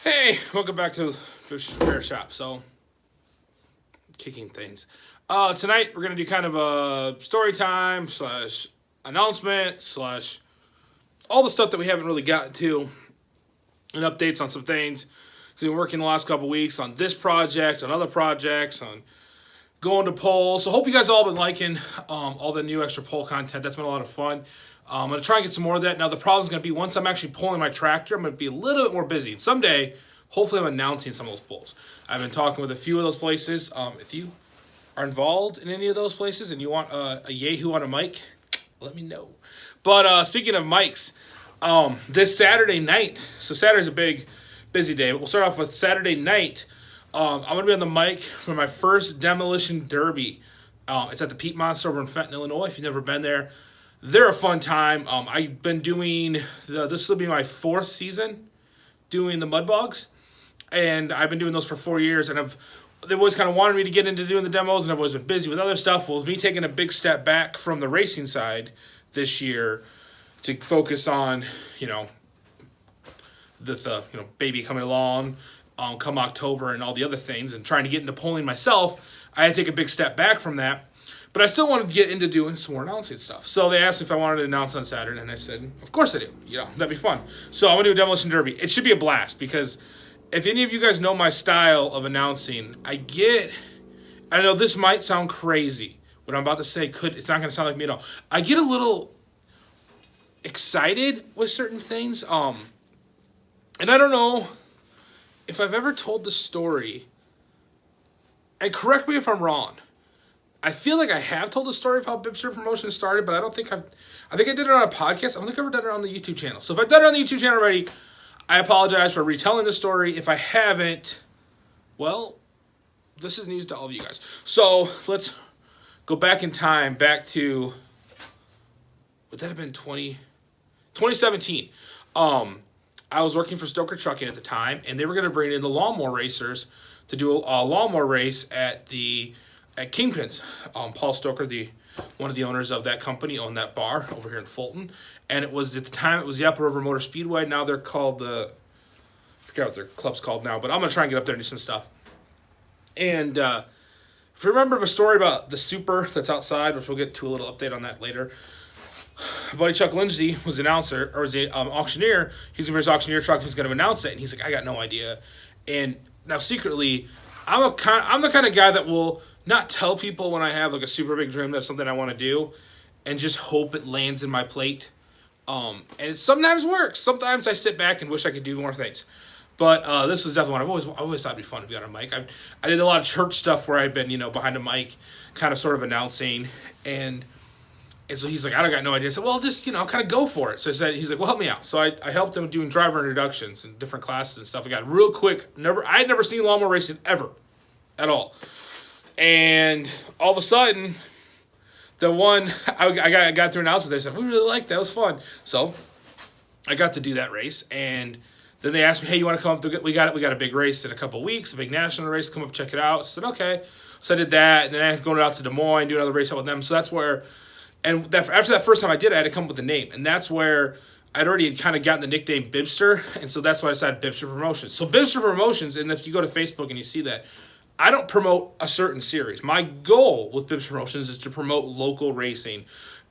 Hey, welcome back to the Repair Shop. So, kicking things. Tonight we're gonna do kind of a story time slash announcement slash all the stuff that we haven't really gotten to, and updates on some things. We've been working the last couple weeks on this project, on other projects, on going to polls. So hope you guys all been liking all the new extra poll content. That's been a lot of fun. I'm going to try and get some more of that. Now, the problem's going to be once I'm actually pulling my tractor, I'm going to be a little bit more busy. And someday, hopefully, I'm announcing some of those polls. I've been talking with a few of those places. If you are involved in any of those places and you want a Yahoo on a mic, let me know. But speaking of mics, this Saturday night, so Saturday's a big, busy day. But we'll start off with Saturday night. I'm going to be on the mic for my first Demolition Derby. It's at the Peat Monster over in Fenton, Illinois. If you've never been there, they're a fun time. I've been doing, this will be my 4th season doing the Mud Bugs. And I've been doing those for 4 years. And they've always kind of wanted me to get into doing the demos. And I've always been busy with other stuff. Well, it's me taking a big step back from the racing side this year to focus on, the baby coming along come October and all the other things. And trying to get into polling myself, I had to take a big step back from that. But I still wanted to get into doing some more announcing stuff. So they asked me if I wanted to announce on Saturday, and I said, of course I do. That'd be fun. So I'm going to do a Demolition Derby. It should be a blast because if any of you guys know my style of announcing, I know this might sound crazy. What I'm about to say it's not going to sound like me at all. I get a little excited with certain things. And I don't know if I've ever told the story. And correct me if I'm wrong. I feel like I have told the story of how BIBSTER'S promotion started, but I think I did it on a podcast. I don't think I've ever done it on the YouTube channel. So if I've done it on the YouTube channel already, I apologize for retelling the story. If I haven't, well, this is news to all of you guys. So let's go back in time, back to, would that have been 2017? I was working for Stoker Trucking at the time, and they were going to bring in the lawnmower racers to do a lawnmower race at Kingpin's. Paul Stoker, one of the owners of that company, owned that bar over here in Fulton. And it was, at the time, it was the Upper River Motor Speedway. Now they're called I forget what their club's called now, but I'm going to try and get up there and do some stuff. And if you remember the story about the Super that's outside, which we'll get to a little update on that later, buddy Chuck Lindsay was the announcer, or was the auctioneer. He's going to bring his auctioneer truck, he's going to announce it. And he's like, I got no idea. And now secretly, I'm the kind of guy that will not tell people when I have like a super big dream that's something I want to do, and just hope it lands in my plate. And it sometimes works. Sometimes I sit back and wish I could do more things. But this was definitely one I always thought it'd be fun to be on a mic. I did a lot of church stuff where I've been, behind a mic, kind of sort of announcing. And so he's like, I don't got no idea. I said, well, just, kind of go for it. So he's like, well, help me out. So I helped him doing driver introductions and different classes and stuff. I got real quick. I had never seen lawnmower racing ever, at all. And all of a sudden, the one I got through announcement, they said, we really liked that. It was fun. So I got to do that race. And then they asked me, hey, you want to come up? We got a big race in a couple of weeks, a big national race. Come up, check it out. I said, okay. So I did that. And then I had to go out to Des Moines, do another race out with them. So that's where, after that first time I did, I had to come up with a name. And that's where I'd already kind of gotten the nickname Bibster. And so that's why I decided BIBSTER'S Promotions. So BIBSTER'S Promotions, and if you go to Facebook and you see that, I don't promote a certain series. My goal with BIBSTER'S Promotions is to promote local racing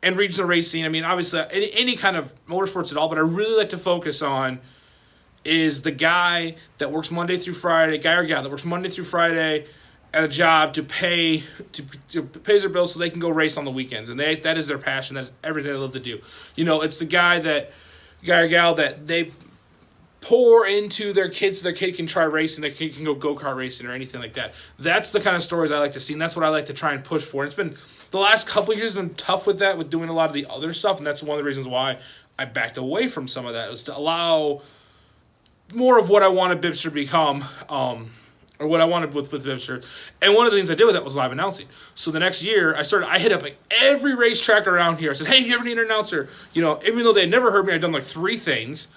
and regional racing. I mean, obviously, any kind of motorsports at all, but I really like to focus on is the guy that works Monday through Friday, guy or gal that works Monday through Friday at a job to pay their bills so they can go race on the weekends. And that is their passion. That's everything they love to do. It's the guy or gal that they pour into their kids so their kid can try racing, their kid can go go-kart racing or anything like that. That's the kind of stories I like to see, and that's what I like to try and push for. And it's been, the last couple of years been tough with that, with doing a lot of the other stuff, and that's one of the reasons why I backed away from some of that, was to allow more of what I wanted BIBSTER to become, or what I wanted with BIBSTER. And one of the things I did with that was live announcing. So the next year, I hit up like every racetrack around here. I said, hey, if you ever need an announcer, even though they had never heard me, I'd done like 3 things.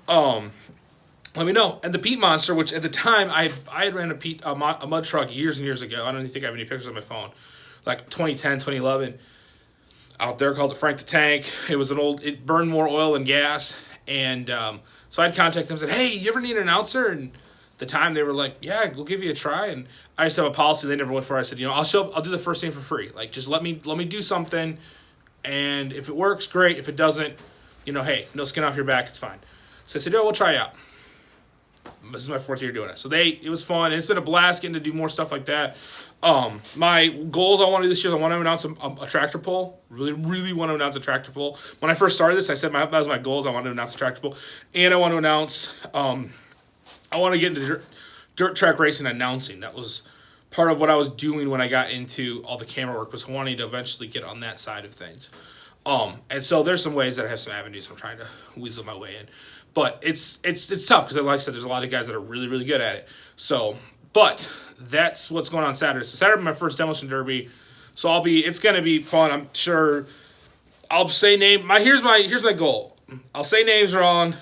Let me know. And the Peat Monster, which at the time I had ran a mud truck years and years ago. I don't even think I have any pictures on my phone. Like 2010, 2011. Out there, called it Frank the Tank. It burned more oil than gas. And so I'd contact them and said, hey, you ever need an announcer? And the time they were like, yeah, we'll give you a try. And I just have a policy they never went for. I said, I'll do the first thing for free. Like, just let me do something. And if it works, great. If it doesn't, hey, no skin off your back, it's fine. So I said, we'll try out. This is my 4th year doing it. So it was fun. And it's been a blast getting to do more stuff like that. My goals I want to do this year, I want to announce a tractor pull. Really, really want to announce a tractor pull. When I first started this, I said that was my goals. I wanted to announce a tractor pull. And I want to announce, I want to get into dirt track racing announcing. That was part of what I was doing when I got into all the camera work, was wanting to eventually get on that side of things. And so there's some ways that I have some avenues I'm trying to weasel my way in. But it's tough because, like I said, there's a lot of guys that are really, really good at it. So, but that's what's going on Saturday. So Saturday, my first demolition derby. So it's going to be fun. I'm sure I'll say here's my goal. I'll say names wrong.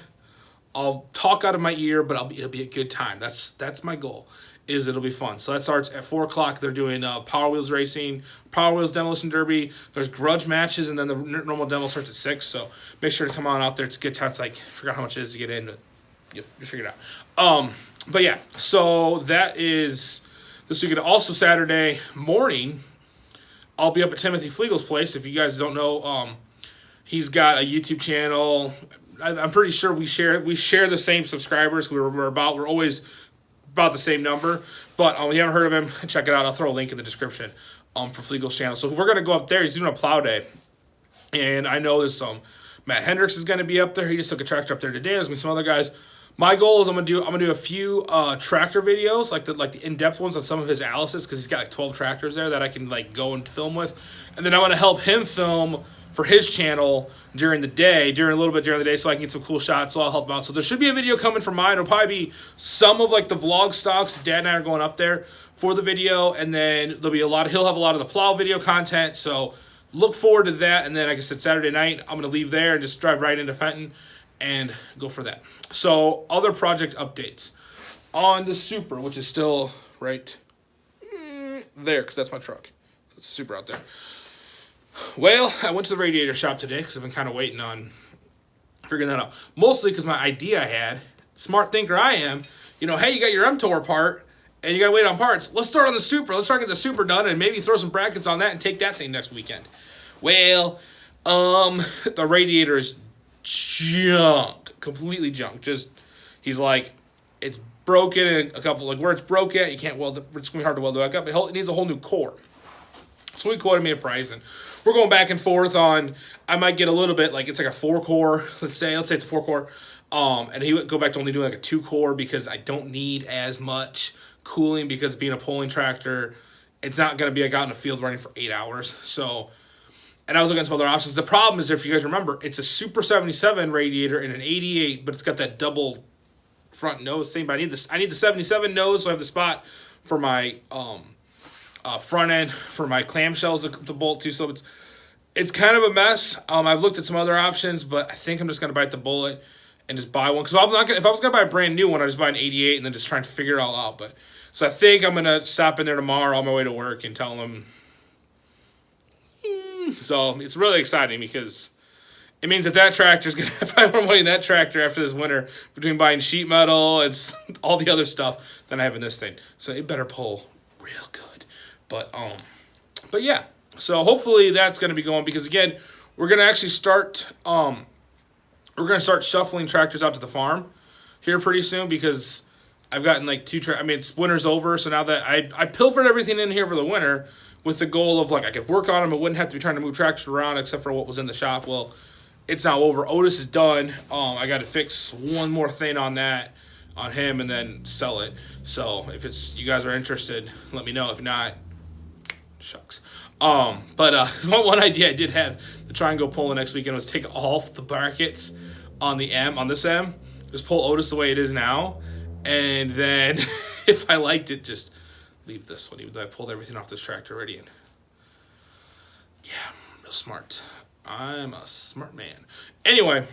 I'll talk out of my ear, but it'll be a good time. That's my goal. It'll be fun. So that starts at 4 o'clock. They're doing Power Wheels racing, Power Wheels demolition derby. There's grudge matches, and then the normal demo starts at 6. So make sure to come on out there. It's a good time. It's like, I forgot how much it is to get in, but you figure it out. But yeah, so that is this weekend. Also Saturday morning, I'll be up at Timothy Fliegel's place. If you guys don't know, he's got a YouTube channel. I'm pretty sure we share the same subscribers. We're always about the same number, but if you haven't heard of him, check it out. I'll throw a link in the description for Fliegel's channel. So we're going to go up there. He's doing a plow day, and I know there's Matt Hendricks is going to be up there. He just took a tractor up there today. There's going to be some other guys. My goal is I'm gonna do a few tractor videos, like the in-depth ones on some of his Alice's, because he's got like 12 tractors there that I can like go and film with, and then I'm gonna help him film for his channel during the day, during the day, so I can get some cool shots. So I'll help him out. So there should be a video coming from mine. It'll probably be some of like the vlog stocks. Dad and I are going up there for the video, and then there'll be he'll have a lot of the plow video content. So look forward to that. And then, like I said, Saturday night I'm gonna leave there and just drive right into Fenton and go for that. So other project updates on the Super, which is still right there, because that's my truck. It's Super out there. Well, I went to the radiator shop today because I've been kind of waiting on figuring that out. Mostly because my idea I had, smart thinker I am, hey, you got your mTOR part and you got to wait on parts. Let's start on the Super. Let's start getting the Super done and maybe throw some brackets on that and take that thing next weekend. Well, the radiator is junk, completely junk. He's like, it's broken in a couple, like where it's broke at, you can't weld it. It's gonna be hard to weld it back up. It needs a whole new core. So we quoted me a price, and we're going back and forth on. I might get a little bit, like it's like a 4-core. Let's say it's a 4-core, and he would go back to only doing like a 2-core because I don't need as much cooling, because being a pulling tractor, it's not gonna be like out in the field running for 8 hours. So. And I was looking at some other options. The problem is, if you guys remember, it's a Super 77 radiator and an 88, but it's got that double front nose thing. But I need the 77 nose, so I have the spot for my front end for my clamshells to bolt to. So it's kind of a mess. I've looked at some other options, but I think I'm just gonna bite the bullet and just buy one. Because if I was gonna buy a brand new one, I'd just buy an 88 and then just try and figure it all out. But so I think I'm gonna stop in there tomorrow on my way to work and tell them. So it's really exciting because it means that tractor's going to have probably more money in that tractor after this winter, between buying sheet metal and all the other stuff, than I have in this thing. So it better pull real good. But yeah, so hopefully that's going to be going, because again, we're going to actually start shuffling tractors out to the farm here pretty soon, because I've gotten like it's winter's over, so now that I pilfered everything in here for the winter, with the goal of like I could work on them, I wouldn't have to be trying to move tractors around except for what was in the shop. Well, it's now over. Otis is done. I got to fix one more thing on him, and then sell it. So if you guys are interested, let me know. If not, shucks. But one idea I did have to try and go pulling next weekend was take off the brackets on this M, just pull Otis the way it is now, and then if I liked it, just leave this one, even though I pulled everything off this tractor already. And yeah, real smart. I'm a smart man. Anyway,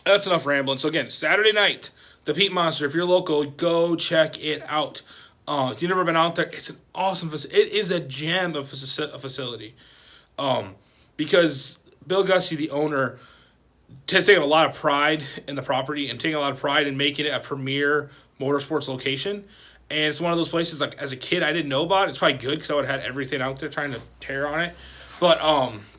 that's enough rambling. So again, Saturday night, the Pete Monster. If you're local, go check it out. If you've never been out there, it's an awesome facility. It is a gem of a facility. Because Bill Gussie, the owner, taking a lot of pride in the property and taking a lot of pride in making it a premier motorsports location. And it's one of those places, like, as a kid, I didn't know about it. It's probably good because I would have had everything out there trying to tear on it. But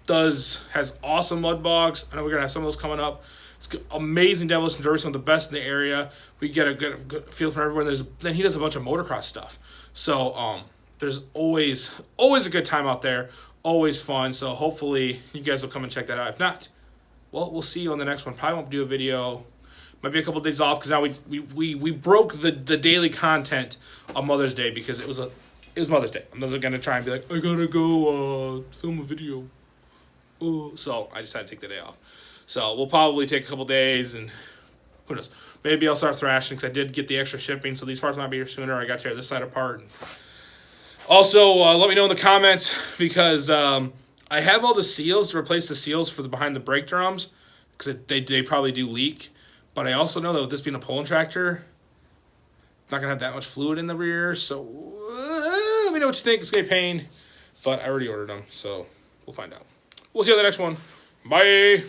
has awesome mud bogs. I know we're going to have some of those coming up. It's amazing demolition derby, some of the best in the area. We get a good feel from everyone. Then he does a bunch of motocross stuff. So there's always a good time out there, always fun. So hopefully you guys will come and check that out. If not, well, we'll see you on the next one. Probably won't do a video. Might be a couple of days off because now we broke the daily content on Mother's Day because it was Mother's Day. I'm not going to try and be like, I got to go film a video. So I decided to take the day off. So we'll probably take a couple days, and who knows? Maybe I'll start thrashing because I did get the extra shipping, so these parts might be here sooner. I got to tear this side apart. And also, let me know in the comments because I have all the seals to replace the seals for the behind the brake drums because they probably do leak. But I also know that with this being a pulling tractor, not going to have that much fluid in the rear. So let me know what you think. It's going to be a pain, but I already ordered them, so we'll find out. We'll see you on the next one. Bye.